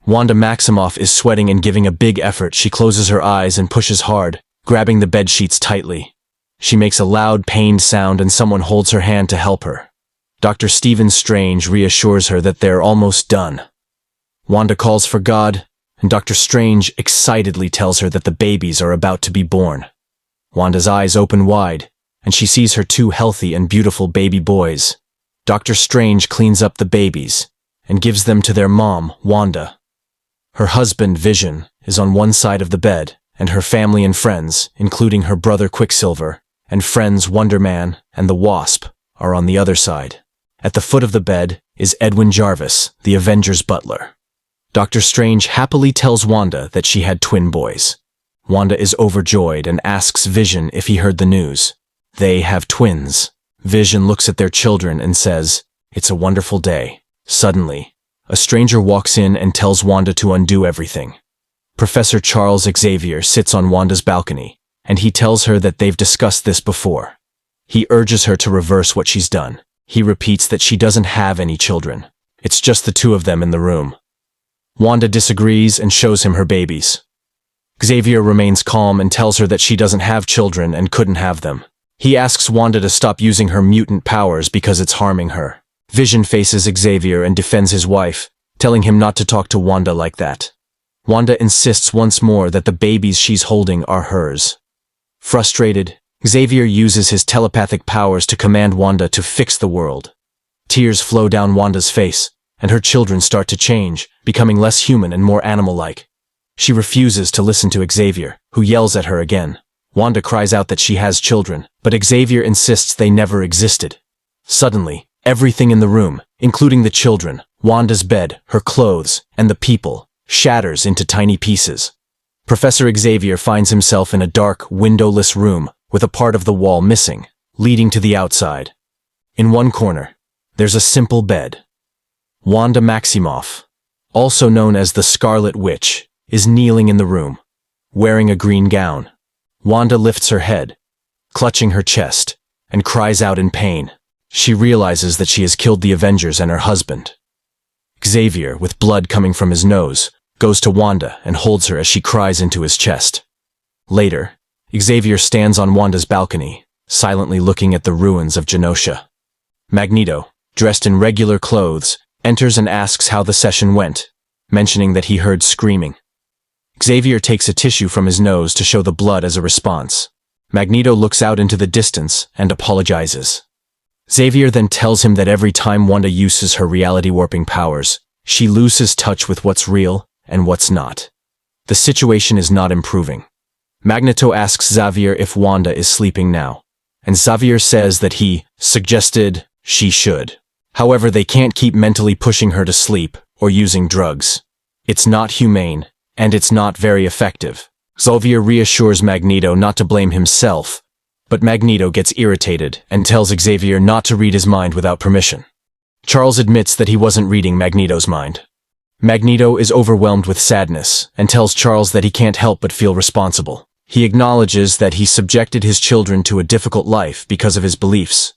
Wanda Maximoff is sweating and giving a big effort. She closes her eyes and pushes hard, grabbing the bed sheets tightly. She makes a loud, pained sound and someone holds her hand to help her. Dr. Stephen Strange reassures her that they're almost done. Wanda calls for God, and Dr. Strange excitedly tells her that the babies are about to be born. Wanda's eyes open wide, and she sees her two healthy and beautiful baby boys. Dr. Strange cleans up the babies and gives them to their mom, Wanda. Her husband, Vision, is on one side of the bed, and her family and friends, including her brother Quicksilver, and friends Wonder Man and the Wasp, are on the other side. At the foot of the bed is Edwin Jarvis, the Avengers' butler. Dr. Strange happily tells Wanda that she had twin boys. Wanda is overjoyed and asks Vision if he heard the news. They have twins. Vision looks at their children and says, "It's a wonderful day." Suddenly, a stranger walks in and tells Wanda to undo everything. Professor Charles Xavier sits on Wanda's balcony, and he tells her that they've discussed this before. He urges her to reverse what she's done. He repeats that she doesn't have any children. It's just the two of them in the room. Wanda disagrees and shows him her babies. Xavier remains calm and tells her that she doesn't have children and couldn't have them. He asks Wanda to stop using her mutant powers because it's harming her. Vision faces Xavier and defends his wife, telling him not to talk to Wanda like that. Wanda insists once more that the babies she's holding are hers. Frustrated, Xavier uses his telepathic powers to command Wanda to fix the world. Tears flow down Wanda's face, and her children start to change, becoming less human and more animal-like. She refuses to listen to Xavier, who yells at her again. Wanda cries out that she has children, but Xavier insists they never existed. Suddenly, everything in the room, including the children, Wanda's bed, her clothes, and the people, shatters into tiny pieces. Professor Xavier finds himself in a dark, windowless room with a part of the wall missing, leading to the outside. In one corner, there's a simple bed. Wanda Maximoff, also known as the Scarlet Witch, is kneeling in the room, wearing a green gown. Wanda lifts her head, clutching her chest, and cries out in pain. She realizes that she has killed the Avengers and her husband. Xavier, with blood coming from his nose, goes to Wanda and holds her as she cries into his chest. Later, Xavier stands on Wanda's balcony, silently looking at the ruins of Genosha. Magneto, dressed in regular clothes, enters and asks how the session went, mentioning that he heard screaming. Xavier takes a tissue from his nose to show the blood as a response. Magneto looks out into the distance and apologizes. Xavier then tells him that every time Wanda uses her reality-warping powers, she loses touch with what's real and what's not. The situation is not improving. Magneto asks Xavier if Wanda is sleeping now, and Xavier says that he suggested she should. However, they can't keep mentally pushing her to sleep or using drugs. It's not humane, and it's not very effective. Xavier reassures Magneto not to blame himself, but Magneto gets irritated and tells Xavier not to read his mind without permission. Charles admits that he wasn't reading Magneto's mind. Magneto is overwhelmed with sadness and tells Charles that he can't help but feel responsible. He acknowledges that he subjected his children to a difficult life because of his beliefs.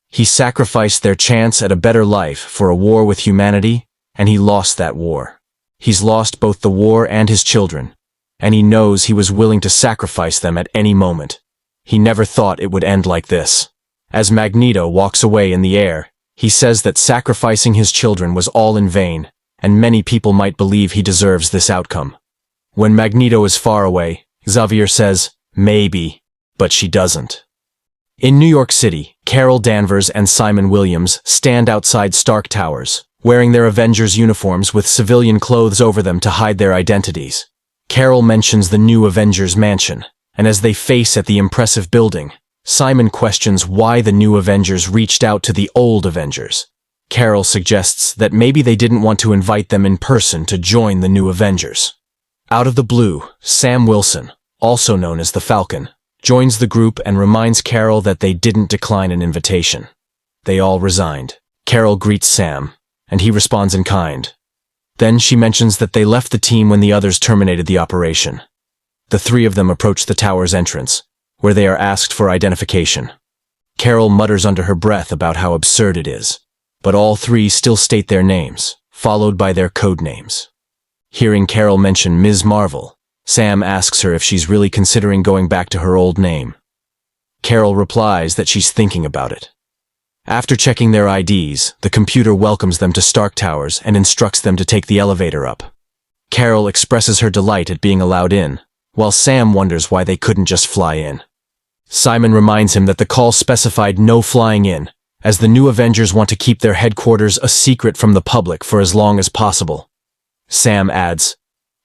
He sacrificed their chance at a better life for a war with humanity, and he lost that war. He's lost both the war and his children, and he knows he was willing to sacrifice them at any moment. He never thought it would end like this. As Magneto walks away in the air, he says that sacrificing his children was all in vain, and many people might believe he deserves this outcome. When Magneto is far away, Xavier says, "Maybe," but she doesn't. In New York City, Carol Danvers and Simon Williams stand outside Stark Towers, wearing their Avengers uniforms with civilian clothes over them to hide their identities. Carol mentions the new Avengers mansion, and as they face at the impressive building, Simon questions why the new Avengers reached out to the old Avengers. Carol suggests that maybe they didn't want to invite them in person to join the new Avengers. Out of the blue, Sam Wilson, also known as the Falcon, joins the group and reminds Carol that they didn't decline an invitation. They all resigned. Carol greets Sam, and he responds in kind. Then she mentions that they left the team when the others terminated the operation. The three of them approach the tower's entrance, where they are asked for identification. Carol mutters under her breath about how absurd it is, but all three still state their names, followed by their code names. Hearing Carol mention Ms. Marvel, Sam asks her if she's really considering going back to her old name. Carol replies that she's thinking about it. After checking their IDs, the computer welcomes them to Stark Towers and instructs them to take the elevator up. Carol expresses her delight at being allowed in, while Sam wonders why they couldn't just fly in. Simon reminds him that the call specified no flying in, as the new Avengers want to keep their headquarters a secret from the public for as long as possible. Sam adds,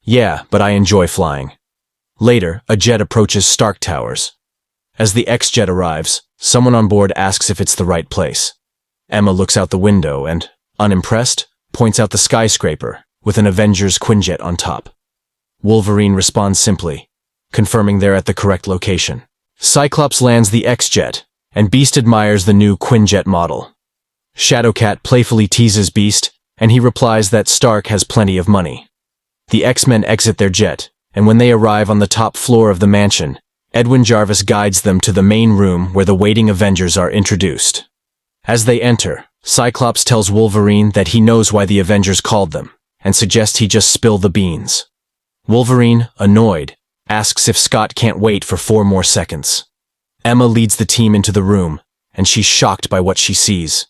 "Yeah, but I enjoy flying." Later, a jet approaches Stark Towers. As the X-jet arrives, someone on board asks if it's the right place. Emma looks out the window and, unimpressed, points out the skyscraper, with an Avengers Quinjet on top. Wolverine responds simply, confirming they're at the correct location. Cyclops lands the X-jet, and Beast admires the new Quinjet model. Shadowcat playfully teases Beast, and he replies that Stark has plenty of money. The X-Men exit their jet, and when they arrive on the top floor of the mansion, Edwin Jarvis guides them to the main room where the waiting Avengers are introduced. As they enter, Cyclops tells Wolverine that he knows why the Avengers called them, and suggests he just spill the beans. Wolverine, annoyed, asks if Scott can't wait for 4 more seconds. Emma leads the team into the room, and she's shocked by what she sees.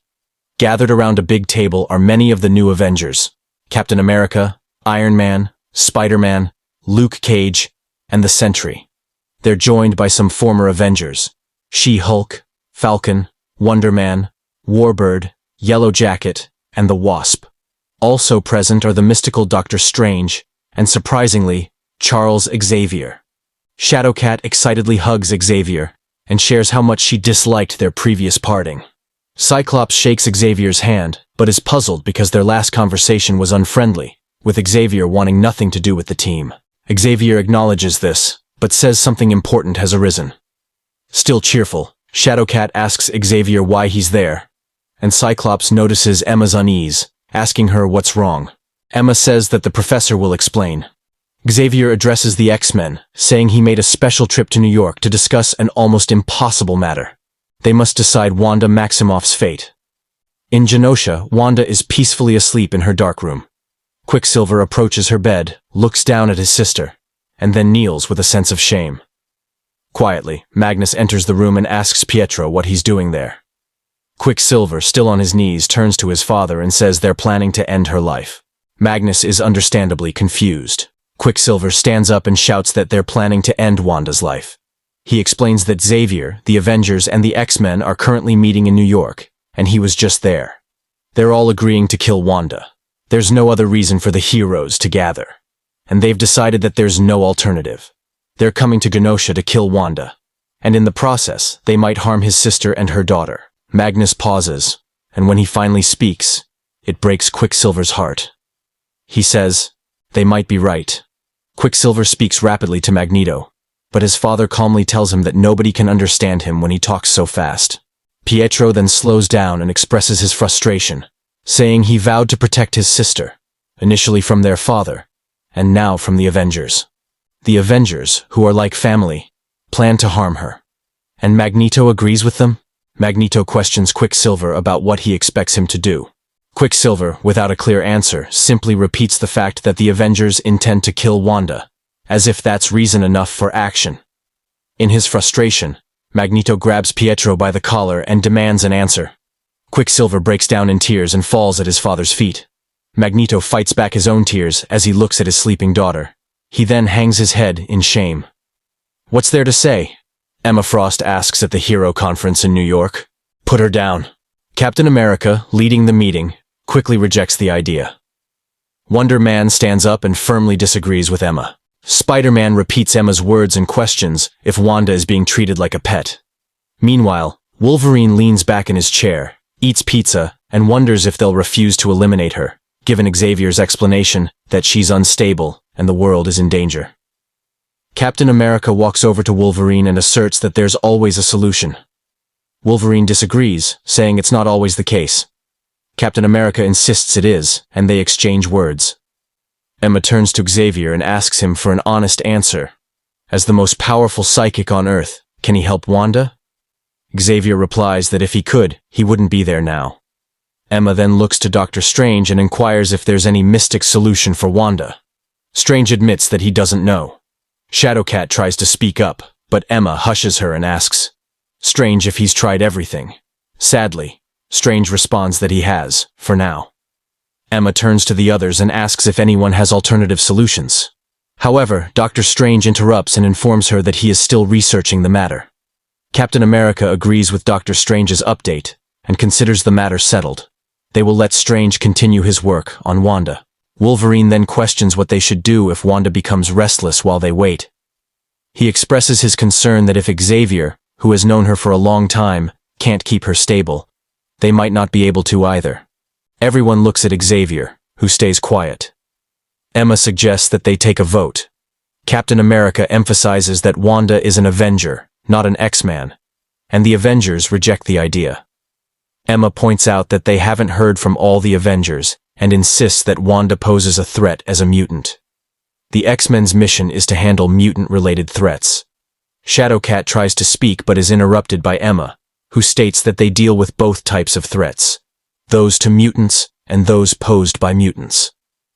Gathered around a big table are many of the new Avengers: Captain America, Iron Man, Spider-Man, Luke Cage, and the Sentry. They're joined by some former Avengers: She-Hulk, Falcon, Wonder Man, Warbird, Yellow Jacket, and the Wasp. Also present are the mystical Doctor Strange, and surprisingly, Charles Xavier. Shadowcat excitedly hugs Xavier, and shares how much she disliked their previous parting. Cyclops shakes Xavier's hand, but is puzzled because their last conversation was unfriendly, with Xavier wanting nothing to do with the team. Xavier acknowledges this, but says something important has arisen. Still cheerful, Shadowcat asks Xavier why he's there, and Cyclops notices Emma's unease, asking her what's wrong. Emma says that the professor will explain. Xavier addresses the X-Men, saying he made a special trip to New York to discuss an almost impossible matter. They must decide Wanda Maximoff's fate. In Genosha, Wanda is peacefully asleep in her darkroom. Quicksilver approaches her bed, looks down at his sister, and then kneels with a sense of shame. Quietly, Magnus enters the room and asks Pietro what he's doing there. Quicksilver, still on his knees, turns to his father and says they're planning to end her life. Magnus is understandably confused. Quicksilver stands up and shouts that they're planning to end Wanda's life. He explains that Xavier, the Avengers, and the X-Men are currently meeting in New York, and he was just there. They're all agreeing to kill Wanda. There's no other reason for the heroes to gather, and they've decided that there's no alternative. They're coming to Genosha to kill Wanda, and in the process, they might harm his sister and her daughter. Magnus pauses, and when he finally speaks, it breaks Quicksilver's heart. He says, "They might be right." Quicksilver speaks rapidly to Magneto, but his father calmly tells him that nobody can understand him when he talks so fast. Pietro then slows down and expresses his frustration, saying he vowed to protect his sister, initially from their father, and now from the Avengers. The Avengers, who are like family, plan to harm her. And Magneto agrees with them? Magneto questions Quicksilver about what he expects him to do. Quicksilver, without a clear answer, simply repeats the fact that the Avengers intend to kill Wanda, as if that's reason enough for action. In his frustration, Magneto grabs Pietro by the collar and demands an answer. Quicksilver breaks down in tears and falls at his father's feet. Magneto fights back his own tears as he looks at his sleeping daughter. He then hangs his head in shame. "What's there to say?" Emma Frost asks at the Hero Conference in New York. "Put her down." Captain America, leading the meeting, quickly rejects the idea. Wonder Man stands up and firmly disagrees with Emma. Spider-Man repeats Emma's words and questions if Wanda is being treated like a pet. Meanwhile, Wolverine leans back in his chair, eats pizza, and wonders if they'll refuse to eliminate her, given Xavier's explanation that she's unstable and the world is in danger. Captain America walks over to Wolverine and asserts that there's always a solution. Wolverine disagrees, saying it's not always the case. Captain America insists it is, and they exchange words. Emma turns to Xavier and asks him for an honest answer. As the most powerful psychic on Earth, can he help Wanda? Xavier replies that if he could, he wouldn't be there now. Emma then looks to Doctor Strange and inquires if there's any mystic solution for Wanda. Strange admits that he doesn't know. Shadowcat tries to speak up, but Emma hushes her and asks Strange if he's tried everything. Sadly, Strange responds that he has, for now. Emma turns to the others and asks if anyone has alternative solutions. However, Dr. Strange interrupts and informs her that he is still researching the matter. Captain America agrees with Dr. Strange's update and considers the matter settled. They will let Strange continue his work on Wanda. Wolverine then questions what they should do if Wanda becomes restless while they wait. He expresses his concern that if Xavier, who has known her for a long time, can't keep her stable, they might not be able to either. Everyone looks at Xavier, who stays quiet. Emma suggests that they take a vote. Captain America emphasizes that Wanda is an Avenger, not an X-Man, and the Avengers reject the idea. Emma points out that they haven't heard from all the Avengers and insists that Wanda poses a threat as a mutant. The X-Men's mission is to handle mutant-related threats. Shadowcat tries to speak but is interrupted by Emma, who states that they deal with both types of threats, those to mutants and those posed by mutants.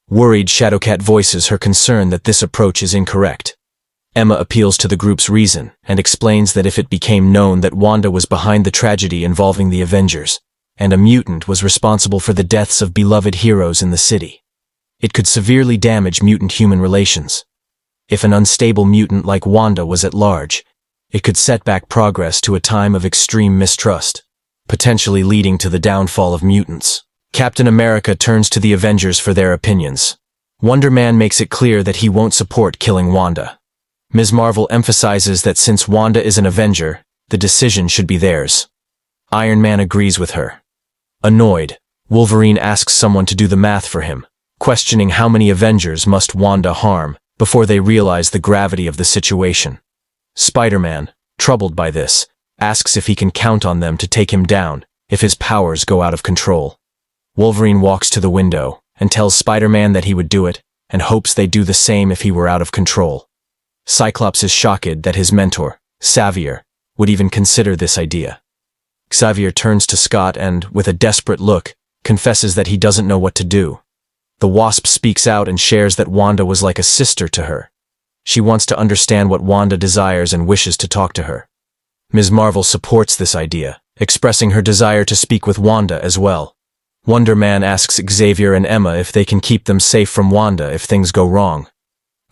Worried, Shadowcat voices her concern that this approach is incorrect. Emma appeals to the group's reason and explains that if it became known that Wanda was behind the tragedy involving the Avengers, and a mutant was responsible for the deaths of beloved heroes in the city, it could severely damage mutant-human relations. If an unstable mutant like Wanda was at large, it could set back progress to a time of extreme mistrust, potentially leading to the downfall of mutants. Captain America turns to the Avengers for their opinions. Wonder Man makes it clear that he won't support killing Wanda. Ms. Marvel emphasizes that since Wanda is an Avenger, the decision should be theirs. Iron Man agrees with her. Annoyed, Wolverine asks someone to do the math for him, questioning how many Avengers must Wanda harm before they realize the gravity of the situation. Spider-Man, troubled by this, asks if he can count on them to take him down if his powers go out of control. Wolverine walks to the window and tells Spider-Man that he would do it and hopes they do the same if he were out of control. Cyclops is shocked that his mentor, Xavier, would even consider this idea. Xavier turns to Scott and, with a desperate look, confesses that he doesn't know what to do. The Wasp speaks out and shares that Wanda was like a sister to her. She wants to understand what Wanda desires and wishes to talk to her. Ms. Marvel supports this idea, expressing her desire to speak with Wanda as well. Wonder Man asks Xavier and Emma if they can keep them safe from Wanda if things go wrong.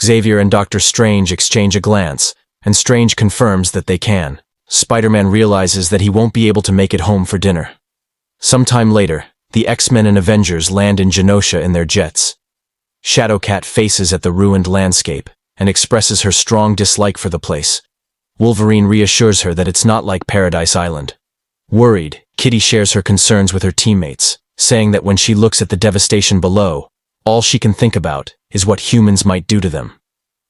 Xavier and Dr. Strange exchange a glance, and Strange confirms that they can. Spider-Man realizes that he won't be able to make it home for dinner. Sometime later, the X-Men and Avengers land in Genosha in their jets. Shadowcat faces at the ruined landscape and expresses her strong dislike for the place. Wolverine reassures her that it's not like Paradise Island. Worried, Kitty shares her concerns with her teammates, saying that when she looks at the devastation below, all she can think about is what humans might do to them.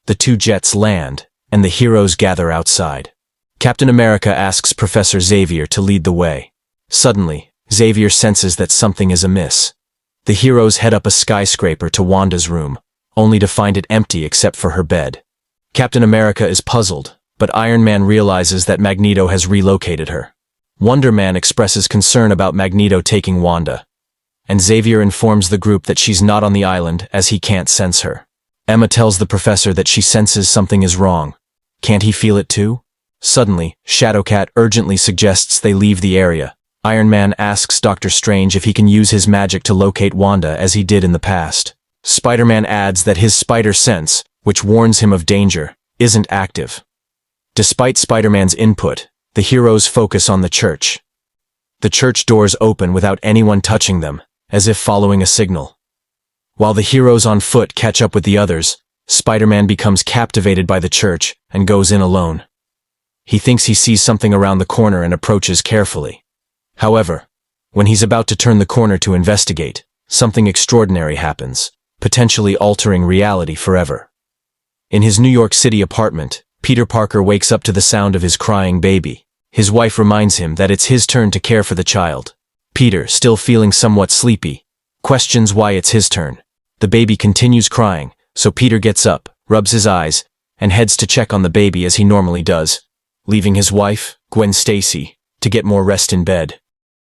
The two jets land, and the heroes gather outside. Captain America asks Professor Xavier to lead the way. Suddenly, Xavier senses that something is amiss. The heroes head up a skyscraper to Wanda's room, only to find it empty except for her bed. Captain America is puzzled, but Iron Man realizes that Magneto has relocated her. Wonder Man expresses concern about Magneto taking Wanda, and Xavier informs the group that she's not on the island as he can't sense her. Emma tells the professor that she senses something is wrong. Can't he feel it too? Suddenly, Shadowcat urgently suggests they leave the area. Iron Man asks Dr. Strange if he can use his magic to locate Wanda as he did in the past. Spider-Man adds that his spider sense, which warns him of danger, isn't active. Despite Spider-Man's input, the heroes focus on the church. The church doors open without anyone touching them, as if following a signal. While the heroes on foot catch up with the others, Spider-Man becomes captivated by the church and goes in alone. He thinks he sees something around the corner and approaches carefully. However, when he's about to turn the corner to investigate, something extraordinary happens, potentially altering reality forever. In his New York City apartment, Peter Parker wakes up to the sound of his crying baby. His wife reminds him that it's his turn to care for the child. Peter, still feeling somewhat sleepy, questions why it's his turn. The baby continues crying, so Peter gets up, rubs his eyes, and heads to check on the baby as he normally does, leaving his wife, Gwen Stacy, to get more rest in bed.